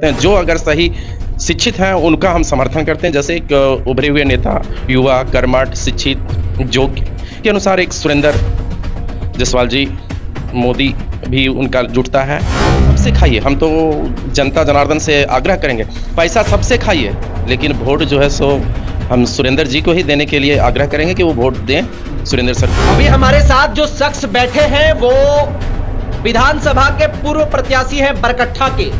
जो अगर सही शिक्षित हैं उनका हम समर्थन करते हैं। जैसे एक उभरे हुए नेता, युवा, कर्मठ, शिक्षित, योग्य के अनुसार एक सुरेंद्र जायसवाल जी, मोदी भी उनका जुटता है। सबसे खाइए, हम तो जनता जनार्दन से आग्रह करेंगे, पैसा सबसे खाइए, लेकिन वोट जो है सो हम सुरेंद्र जी को ही देने के लिए आग्रह करेंगे कि वो वोट दें सुरेंद्र सर को। अभी हमारे साथ जो शख्स बैठे हैं वो विधानसभा के पूर्व प्रत्याशी हैं बरकट्ठा के,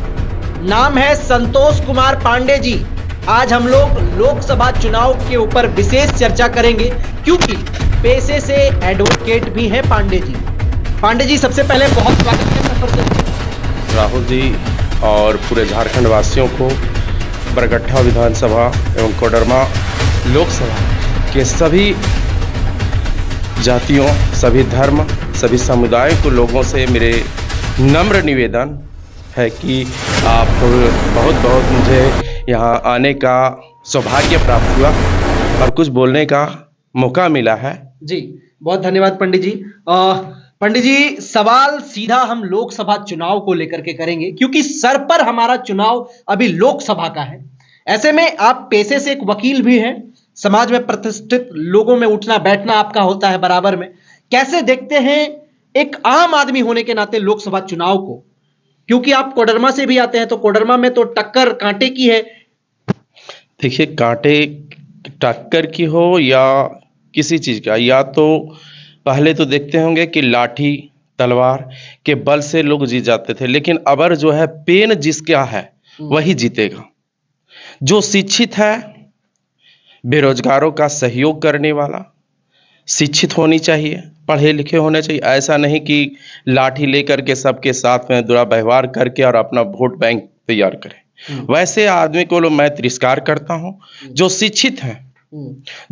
नाम है संतोष कुमार पांडे जी। आज हम लोग लोकसभा चुनाव के ऊपर विशेष चर्चा करेंगे क्योंकि पेशे से एडवोकेट भी हैं पांडे जी। पांडे जी, सबसे पहले बहुत स्वागत है सफर से। राहुल जी और पूरे झारखंड वासियों को बरकट्ठा विधानसभा एवं कोडरमा लोकसभा के सभी जातियों, सभी धर्म, सभी समुदाय को लोगों से मेरे नम्र निवेदन है कि आप बहुत बहुत मुझे यहाँ आने का सौभाग्य प्राप्त हुआ और कुछ बोलने का मौका मिला है। जी बहुत धन्यवाद पंडित जी। पंडित जी, सवाल सीधा हम लोकसभा चुनाव को लेकर के करेंगे क्योंकि सर पर हमारा चुनाव अभी लोकसभा का है। ऐसे में आप पेशे से एक वकील भी हैं, समाज में प्रतिष्ठित लोगों में उठना बैठना आपका होता है बराबर में। कैसे देखते हैं एक आम आदमी होने के नाते लोकसभा चुनाव को, क्योंकि आप कोडरमा से भी आते हैं, तो कोडरमा में तो टक्कर कांटे की है। देखिए, कांटे टक्कर की हो या किसी चीज़ का, या तो पहले तो देखते होंगे कि लाठी तलवार के बल से लोग जीत जाते थे, लेकिन अब जो है पेन जिसका है वही जीतेगा। जो शिक्षित है, बेरोजगारों का सहयोग करने वाला, शिक्षित होनी चाहिए, पढ़े लिखे होने चाहिए। ऐसा नहीं कि लाठी लेकर के सबके साथ में दुर्व्यवहार करके और अपना वोट बैंक तैयार करें। वैसे आदमी को मैं तिरस्कार करता हूं। जो शिक्षित हैं,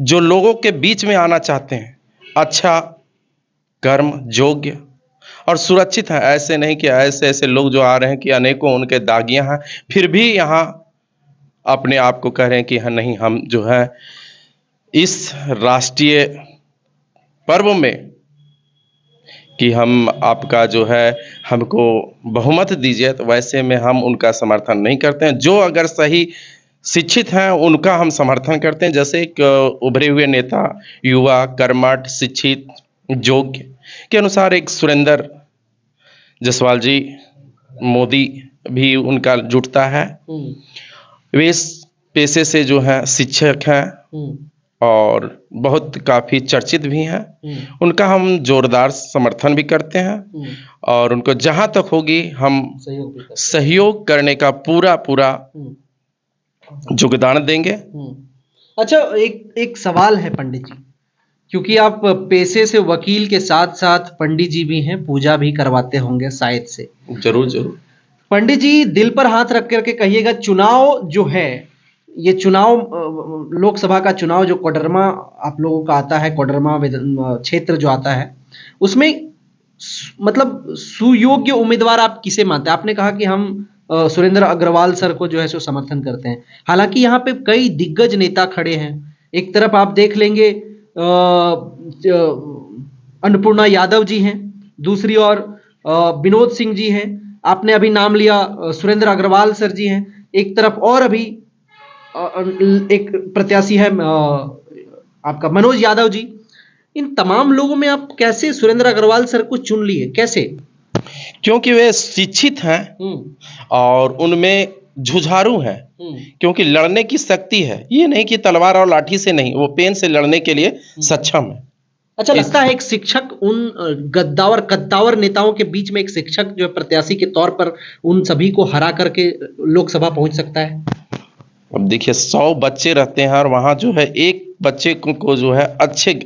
जो लोगों के बीच में आना चाहते हैं, अच्छा कर्म योग्य और सुरक्षित हैं। ऐसे नहीं कि ऐसे ऐसे लोग जो आ रहे हैं कि अनेकों उनके दागियां हैं, फिर भी यहाँ अपने आप को कह रहे हैं कि हाँ नहीं, हम जो है इस राष्ट्रीय पर्व में कि हम आपका जो है हमको बहुमत दीजिए, तो वैसे में हम उनका समर्थन नहीं करते हैं। जो अगर सही शिक्षित हैं उनका हम समर्थन करते हैं। जैसे एक उभरे हुए नेता, युवा, कर्मठ, शिक्षित, योग्य के अनुसार एक सुरेंद्र जायसवाल जी, मोदी भी उनका जुटता है। वे पेशे से जो है शिक्षक हैं और बहुत काफ़ी चर्चित भी हैं। उनका हम जोरदार समर्थन भी करते हैं और उनको जहाँ तक होगी हम सहयोग करने का पूरा योगदान देंगे। अच्छा, एक सवाल है पंडित जी, क्योंकि आप पेशे से वकील के साथ साथ पंडित जी भी हैं, पूजा भी करवाते होंगे शायद से। जरूर जरूर। पंडित जी, दिल पर हाथ रख करके कहिएगा, चुनाव जो है, ये चुनाव लोकसभा का चुनाव जो कोडरमा आप लोगों का आता है, कोडरमा क्षेत्र जो आता है, उसमें मतलब सुयोग्य उम्मीदवार आप किसे मानते हैं? आपने कहा कि हम सुरेंद्र अग्रवाल सर को जो है सो समर्थन करते हैं। हालांकि यहाँ पे कई दिग्गज नेता खड़े हैं। एक तरफ आप देख लेंगे अन्नपूर्णा यादव जी हैं, दूसरी ओर विनोद सिंह जी हैं, आपने अभी नाम लिया सुरेंद्र अग्रवाल सर जी हैं, एक तरफ और अभी एक प्रत्याशी है आपका मनोज यादव जी। इन तमाम लोगों में आप कैसे सुरेंद्र अग्रवाल सर को चुन लिए, कैसे? क्योंकि वे शिक्षित हैं और उनमें जुझारू हैं, क्योंकि लड़ने की शक्ति है। ये नहीं कि तलवार और लाठी से नहीं, वो पेन से लड़ने के लिए सक्षम है। अच्छा, लगता है एक शिक्षक उन कद्दावर नेताओं के बीच में एक शिक्षक जो प्रत्याशी के तौर पर उन सभी को हरा करके लोकसभा पहुंच सकता है? अब देखिए, 100 बच्चे रहते हैं और वहाँ जो है एक बच्चे को जो है अच्छे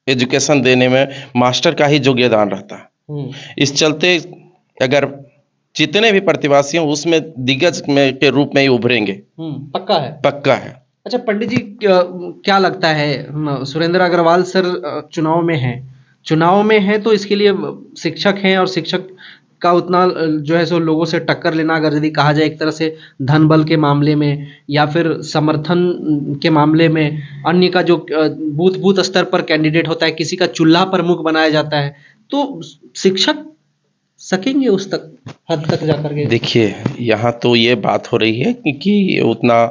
एजुकेशन देने में मास्टर का ही योगदान रहता है। इस चलते अगर जितने भी प्रतिभागी हैं उसमें दिग्गज में के रूप में ही उभरेंगे। पक्का है? पक्का है। अच्छा पंडित जी, क्या लगता है, सुरेंद्र अग्रवाल सर चुनाव में है तो इसके लिए शिक्षक हैं और शिक्षक का उतना जो है सो लोगों से टक्कर लेना, अगर यदि कहा जाए एक तरह से धन बल के मामले में या फिर समर्थन के मामले में, अन्य का जो बूथ स्तर पर कैंडिडेट होता है, किसी का चूल्हा प्रमुख बनाया जाता है, तो शिक्षक सकेंगे उस तक हद तक जाकर के? देखिए, यहाँ तो ये बात हो रही है कि उतना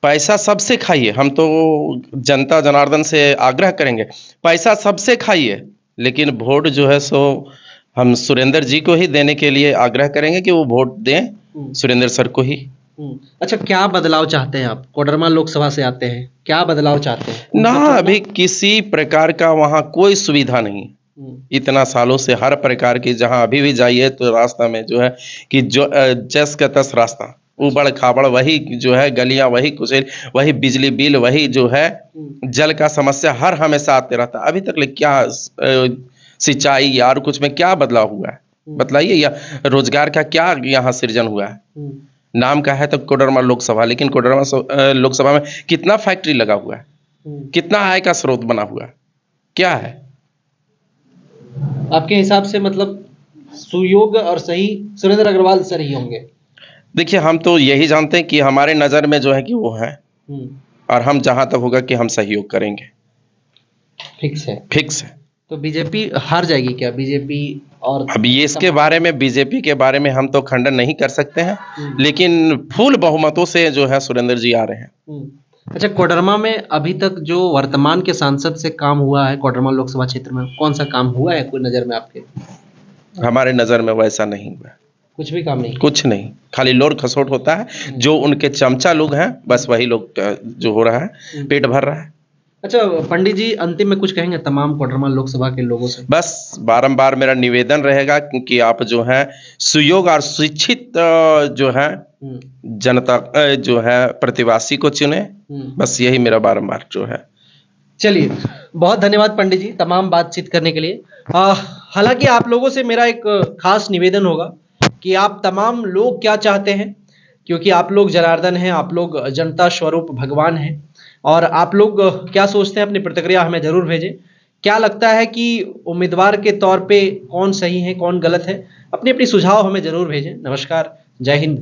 पैसा सबसे खाइए, हम तो जनता जनार्दन से आग्रह करेंगे, पैसा सबसे खाइए, लेकिन वोट जो है सो हम सुरेंद्र जी को ही देने के लिए आग्रह करेंगे कि वो वोट दें सुरेंद्र सर को ही। अच्छा, क्या बदलाव चाहते हैं आप? कोडरमा लोकसभा से आते हैं, क्या बदलाव चाहते हैं? ना, मतलब चुनाव- अभी किसी प्रकार का वहाँ कोई सुविधा नहीं। इतना सालों से हर प्रकार की जहाँ अभी भी जाइए तो रास्ता में जो है कि जो जस का तस रास्ता, ऊबड़ खाबड़, वही जो है गलियां, वही कुचेल, वही बिजली बिल, वही जो है जल का समस्या हर हमेशा आते रहता। अभी तक ले क्या सिंचाई या और कुछ में क्या बदलाव हुआ है बतलाइए, या रोजगार का क्या यहाँ सृजन हुआ है? नाम का है तो कोडरमा लोकसभा, लेकिन कोडरमा लोकसभा में कितना फैक्ट्री लगा हुआ है, कितना आय का स्रोत बना हुआ है, क्या है? आपके हिसाब से मतलब सुयोग्य और सही सुरेंद्र अग्रवाल सर ही होंगे? देखिए, हम तो यही जानते हैं कि हमारे नज़र में जो है कि वो है, और हम जहाँ तक होगा कि हम सहयोग करेंगे। फिक्स है? फिक्स है। तो बीजेपी हार जाएगी क्या? बीजेपी और अब ये इसके बारे में, बीजेपी के बारे में हम तो खंडन नहीं कर सकते हैं, लेकिन फुल बहुमतों से जो है सुरेंद्र जी आ रहे हैं। अच्छा, कोडरमा में अभी तक जो वर्तमान के सांसद से काम हुआ है कोडरमा लोकसभा क्षेत्र में, कौन सा काम हुआ है कोई नजर में आपके? हमारे नज़र में वैसा नहीं हुआ, कुछ भी काम नहीं? कुछ नहीं, खाली लोर खसोट होता है, जो उनके चमचा लोग हैं बस वही लोग जो हो रहा है, पेट भर रहा है। अच्छा पंडित जी, अंतिम में कुछ कहेंगे तमाम कोडरमा लोकसभा के लोगों से? बस बारंबार मेरा निवेदन रहेगा क्योंकि आप जो है सुयोग्य और शिक्षित जो है जनता जो है प्रतिवासी को चुने, बस यही मेरा बारंबार जो है। चलिए, बहुत धन्यवाद पंडित जी तमाम बातचीत करने के लिए। हालांकि आप लोगों से मेरा एक खास निवेदन होगा कि आप तमाम लोग क्या चाहते हैं, क्योंकि आप लोग जनार्दन हैं, आप लोग जनता स्वरूप भगवान हैं, और आप लोग क्या सोचते हैं अपनी प्रतिक्रिया हमें जरूर भेजें। क्या लगता है कि उम्मीदवार के तौर पे कौन सही है कौन गलत है, अपनी अपनी सुझाव हमें जरूर भेजें। नमस्कार, जय हिंद।